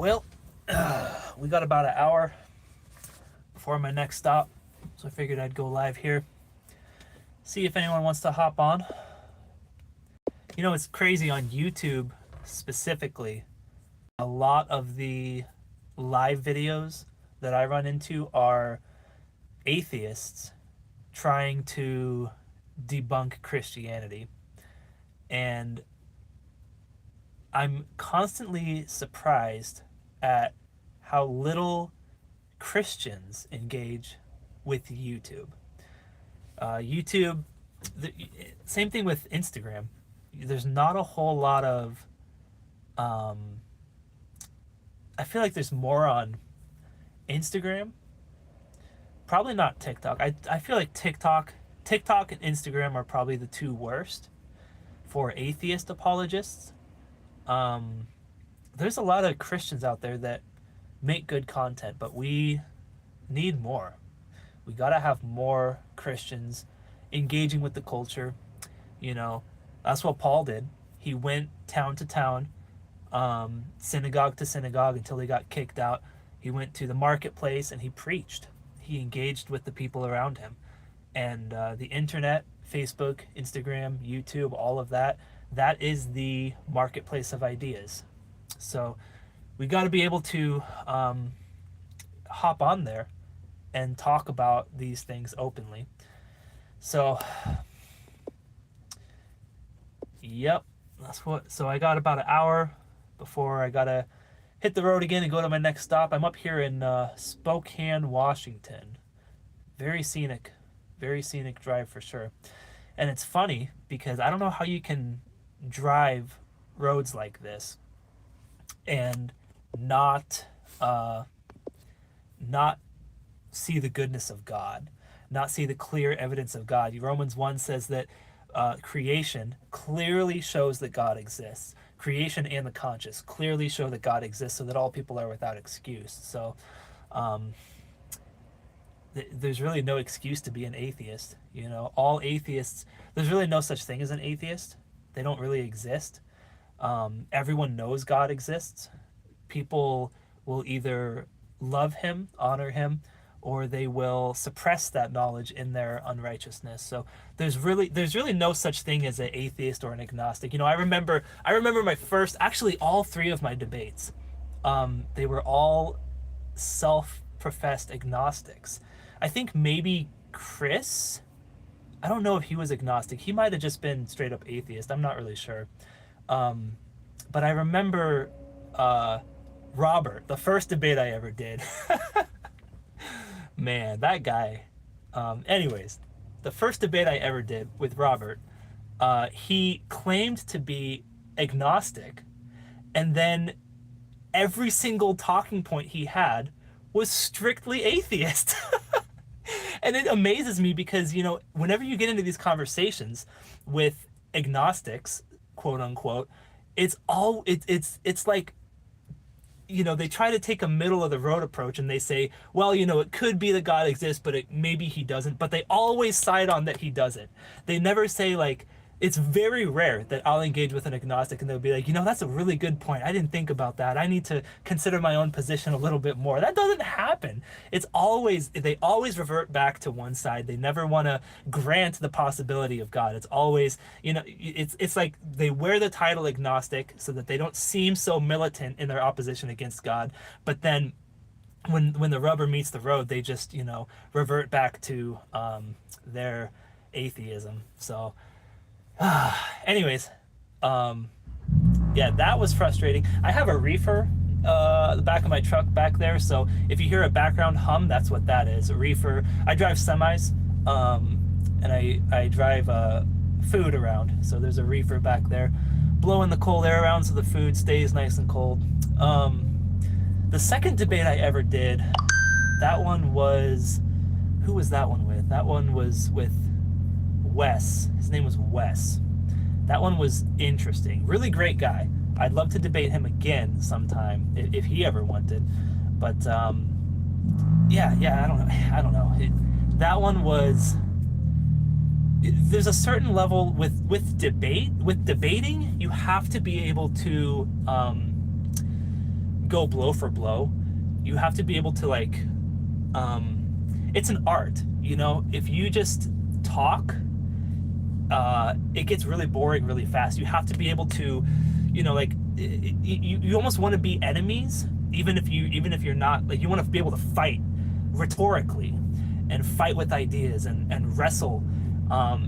Well, we got about an hour before my next stop, so I figured I'd go live here. See if anyone wants to hop on. You know, it's crazy on YouTube specifically. A lot of the live videos that I run into are atheists trying to debunk Christianity. And I'm constantly surprised at how little Christians engage with YouTube. YouTube, same thing with Instagram. There's not a whole lot of, I feel like there's more on Instagram. Probably not TikTok. I feel like TikTok and Instagram are probably the two worst for atheist apologists. There's a lot of Christians out there that make good content, but we need more. We gotta have more Christians engaging with the culture. You know, that's what Paul did. He went town to town, synagogue to synagogue until he got kicked out. He went to the marketplace and he preached. He engaged with the people around him. And the internet, Facebook, Instagram, YouTube, all of that, that is the marketplace of ideas. So we got to be able to hop on there and talk about these things openly. So, yep, that's what. So I got about an hour before I gotta hit the road again and go to my next stop. I'm up here in Spokane, Washington. Very scenic drive for sure. And it's funny because I don't know how you can drive roads like this and not see the goodness of God, not see the clear evidence of God. Romans 1 says that creation clearly shows that God exists. Creation and the conscious clearly show that God exists, so that all people are without excuse. So there's really no excuse to be an atheist. You know, all atheists, there's really no such thing as an atheist. They don't really exist. Everyone knows God exists. People will either love him, honor him, or they will suppress that knowledge in their unrighteousness. So there's really no such thing as an atheist or an agnostic. You know, I remember my first, actually all three of my debates, they were all self-professed agnostics. I think maybe Chris, I don't know if he was agnostic. He might have just been straight up atheist. I'm not really sure. But I remember Robert, the first debate I ever did. Man, that guy. Anyways, the first debate I ever did with Robert, he claimed to be agnostic, and then every single talking point he had was strictly atheist. And it amazes me because, you know, whenever you get into these conversations with agnostics, quote unquote, it's like, you know, they try to take a middle of the road approach and they say, well, you know, it could be that God exists, but maybe he doesn't. But they always side on that he doesn't. They never say, like, it's very rare that I'll engage with an agnostic and they'll be like, you know, that's a really good point. I didn't think about that. I need to consider my own position a little bit more. That doesn't happen. They always revert back to one side. They never want to grant the possibility of God. It's always, you know, it's like they wear the title agnostic so that they don't seem so militant in their opposition against God. But then when the rubber meets the road, they just, you know, revert back to their atheism. So anyways, yeah, that was frustrating. I have a reefer the back of my truck back there, so if you hear a background hum, that's what that is, a reefer. I drive semis, and I drive food around, so there's a reefer back there blowing the cold air around so the food stays nice and cold. The second debate I ever did, that one was, who was that one with? That one was with Wes. His name was Wes. That one was interesting. Really great guy. I'd love to debate him again sometime if he ever wanted. But yeah, I don't know. That one was. There's a certain level with debating. You have to be able to go blow for blow. You have to be able to like, it's an art, you know. If you just talk, it gets really boring really fast. You have to be able to, you know, like you almost want to be enemies, even if you're not, like, you want to be able to fight rhetorically and fight with ideas and wrestle.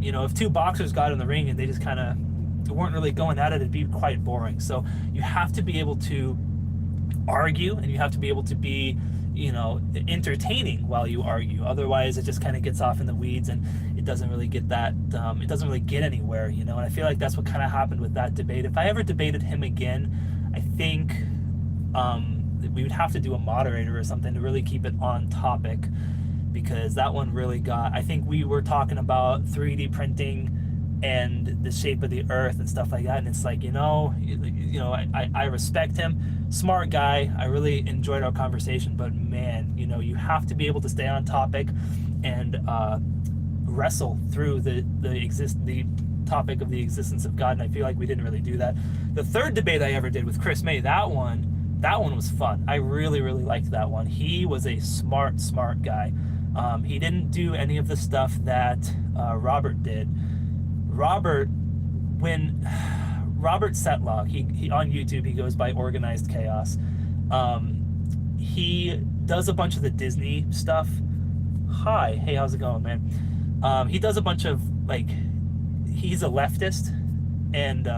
You know, if two boxers got in the ring and they just kind of weren't really going at it, it'd be quite boring. So you have to be able to argue, and you have to be able to be, you know, entertaining while you argue. Otherwise, it just kind of gets off in the weeds, and it doesn't really get that. It doesn't really get anywhere, you know. And I feel like that's what kind of happened with that debate. If I ever debated him again, I think we would have to do a moderator or something to really keep it on topic, because that one really got. I think we were talking about 3D printing and the shape of the earth and stuff like that, and it's like, you know, I respect him, smart guy, I really enjoyed our conversation, but man, you know, you have to be able to stay on topic and wrestle through the topic of the existence of God, and I feel like we didn't really do that. The third debate I ever did with Chris May, that one was fun. I really liked that one. He was a smart guy. He didn't do any of the stuff that Robert did. Robert Setlog, he on YouTube, he goes by Organized Chaos. He does a bunch of the Disney stuff. Hi, hey, how's it going, man? He does a bunch of, like, he's a leftist, and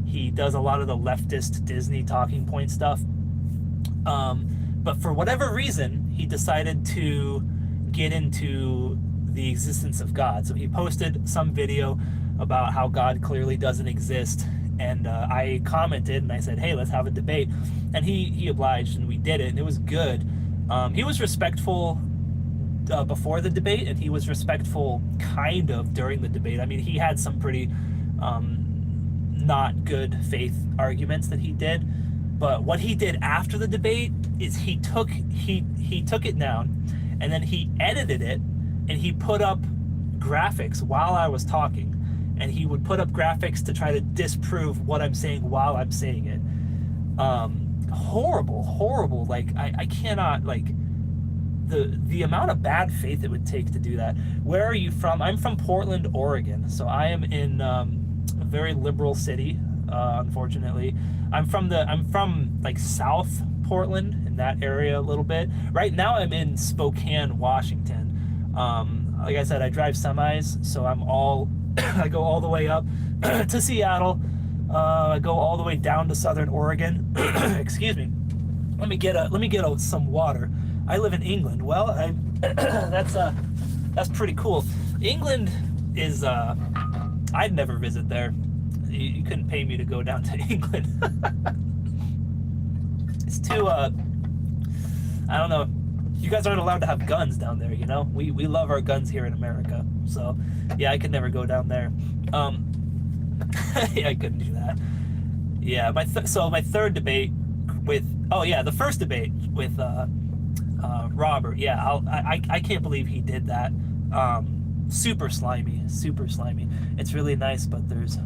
he does a lot of the leftist Disney talking point stuff. But for whatever reason, he decided to get into the existence of God. So he posted some video about how God clearly doesn't exist, and I commented and I said, hey, let's have a debate, and he obliged, and we did it, and it was good. He was respectful before the debate, and he was respectful kind of during the debate. I mean, he had some pretty not good faith arguments that he did, but what he did after the debate is he took it down, and then he edited it, and he put up graphics while I was talking, and he would put up graphics to try to disprove what I'm saying while I'm saying it. Horrible. Like, I cannot, like, the amount of bad faith it would take to do that. Where are you from? I'm from Portland, Oregon. So I am in a very liberal city, unfortunately. I'm from like South Portland, in that area a little bit. Right now I'm in Spokane, Washington. Like I said, I drive semis, so I go all the way up to Seattle. I go all the way down to Southern Oregon. Excuse me. Let me get some water. I live in England. Well, that's pretty cool. England is I'd never visit there. You couldn't pay me to go down to England. It's too I don't know. You guys aren't allowed to have guns down there, you know? We love our guns here in America. So, yeah, I could never go down there. Yeah, I couldn't do that. Yeah, my third debate with, the first debate with Robert. Yeah, I can't believe he did that. Super slimy. It's really nice, but there's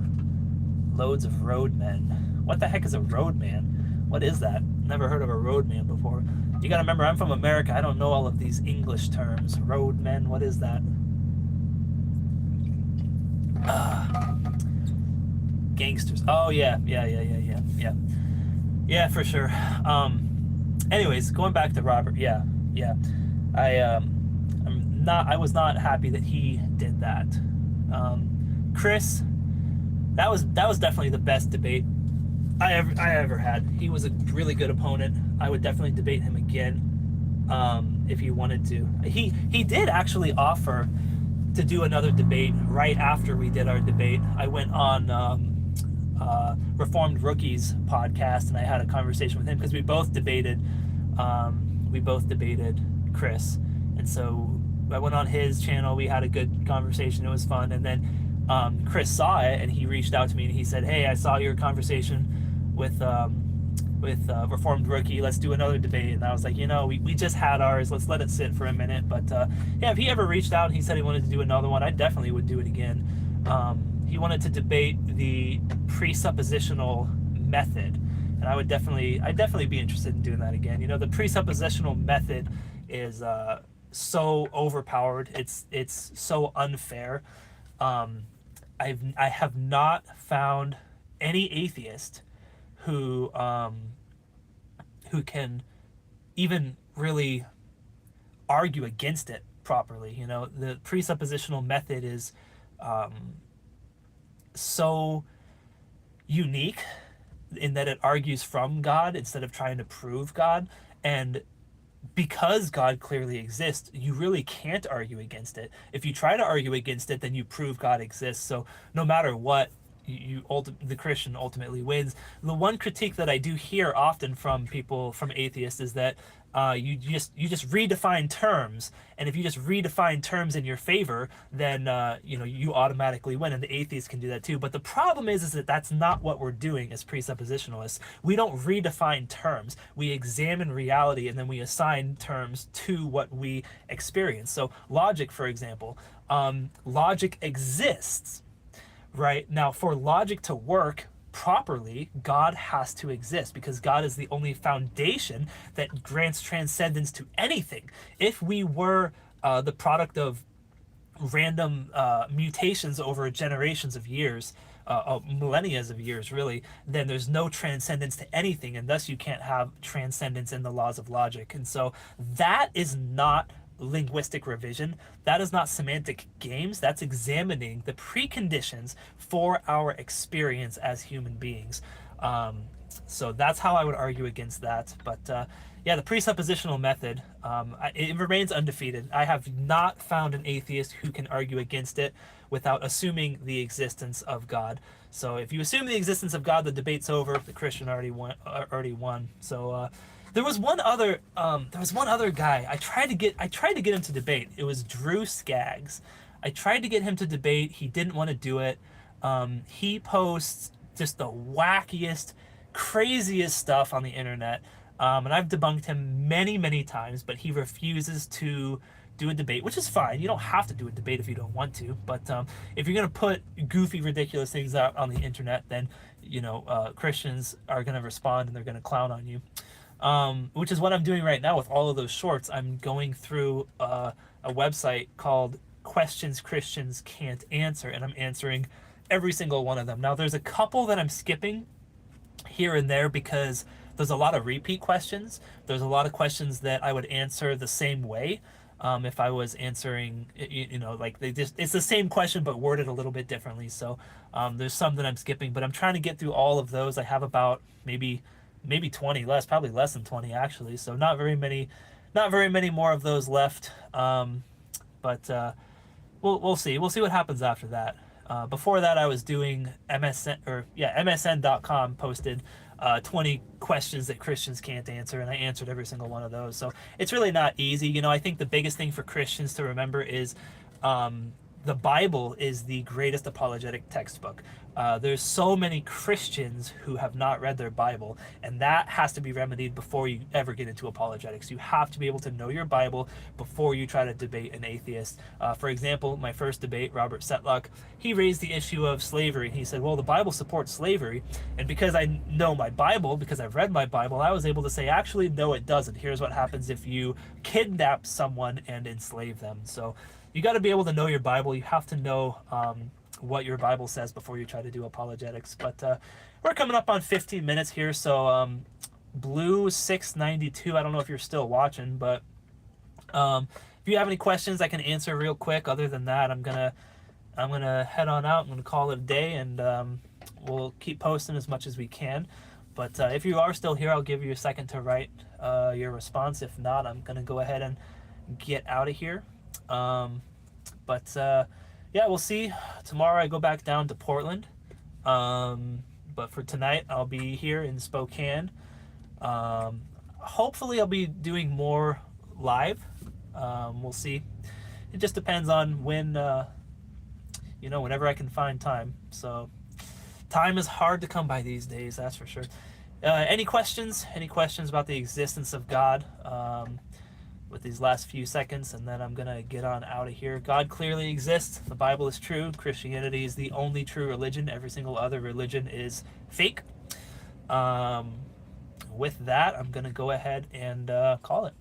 loads of roadmen. What the heck is a roadman? What is that? Never heard of a roadman before. You gotta remember, I'm from America. I don't know all of these English terms. Roadmen, what is that? Gangsters. Oh, yeah. Yeah, for sure. Anyways, going back to Robert. Yeah. I was not happy that he did that. Chris, that was definitely the best debate I ever had. He was a really good opponent. I would definitely debate him again, if he wanted to. He did actually offer to do another debate right after we did our debate. I went on Reformed Rookies podcast, and I had a conversation with him because we both debated Chris, and so I went on his channel. We had a good conversation. It was fun, and then Chris saw it, and he reached out to me, and he said, "Hey, I saw your conversation with Reformed Rookie. Let's do another debate." And I was like, we just had ours. Let's let it sit for a minute. But yeah, if he ever reached out and he said he wanted to do another one, I definitely would do it again. He wanted to debate the presuppositional method, And I'd definitely be interested in doing that again. The presuppositional method is so overpowered. It's so unfair. Um, I have not found any atheist who who can even really argue against it properly. The presuppositional method is um, so unique in that it argues from God instead of trying to prove God. And because God clearly exists, you really can't argue against it. If you try to argue against it, then you prove God exists. So no matter what, the Christian ultimately wins. The one critique that I do hear often from people, from atheists, is that you just redefine terms, and if you just redefine terms in your favor, then you automatically win, and the atheists can do that too. But the problem is that that's not what we're doing as presuppositionalists. We don't redefine terms. We examine reality, and then we assign terms to what we experience. So logic, for example, logic exists. Right? Now, for logic to work properly, God has to exist, because God is the only foundation that grants transcendence to anything. If we were the product of random mutations over generations of years, millennia of years, really, then there's no transcendence to anything, and thus you can't have transcendence in the laws of logic. And so that is not linguistic revision. That is not semantic games. That's examining the preconditions for our experience as human beings. So that's how I would argue against that. But yeah, the presuppositional method, it remains undefeated. I have not found an atheist who can argue against it without assuming the existence of God. So if you assume the existence of God, the debate's over. The Christian already won. So there was one other guy I tried to get him to debate. It was Drew Skaggs. I tried to get him to debate. He didn't want to do it. He posts just the wackiest, craziest stuff on the internet. And I've debunked him many, many times, but he refuses to do a debate, which is fine. You don't have to do a debate if you don't want to. But if you're going to put goofy, ridiculous things out on the internet, then, Christians are going to respond and they're going to clown on you. Which is what I'm doing right now with all of those shorts. I'm going through a website called Questions Christians Can't Answer, and I'm answering every single one of them. Now, there's a couple that I'm skipping here and there because there's a lot of repeat questions. There's a lot of questions that I would answer the same way if I was answering, like it's the same question but worded a little bit differently. So there's some that I'm skipping, but I'm trying to get through all of those. I have about maybe 20 less, probably less than 20 actually. So not very many more of those left. But we'll see. We'll see what happens after that. Before that, I was doing MSN.com posted 20 questions that Christians can't answer, and I answered every single one of those. So it's really not easy. I think the biggest thing for Christians to remember is the Bible is the greatest apologetic textbook. There's so many Christians who have not read their Bible, and that has to be remedied before you ever get into apologetics. You have to be able to know your Bible before you try to debate an atheist. For example, my first debate, Robert Setlock, he raised the issue of slavery. He said, well, the Bible supports slavery, and because I know my Bible, because I've read my Bible, I was able to say, actually, no, it doesn't. Here's what happens if you kidnap someone and enslave them. So you got to be able to know your Bible. You have to know what your Bible says before you try to do apologetics. But we're coming up on 15 minutes here, so Blue 692, I don't know if you're still watching, but if you have any questions I can answer real quick. Other than that, I'm gonna head on out. I'm gonna call it a day, and we'll keep posting as much as we can. But if you are still here, I'll give you a second to write your response. If not, I'm gonna go ahead and get out of here. Yeah, we'll see. Tomorrow I go back down to Portland. But for tonight, I'll be here in Spokane. Hopefully I'll be doing more live. We'll see. It just depends on when, whenever I can find time. So time is hard to come by these days, that's for sure. Any questions? Any questions about the existence of God? With these last few seconds, and then I'm gonna get on out of here. God clearly exists. The Bible is true. Christianity is the only true religion. Every single other religion is fake. with that, I'm gonna go ahead and call it.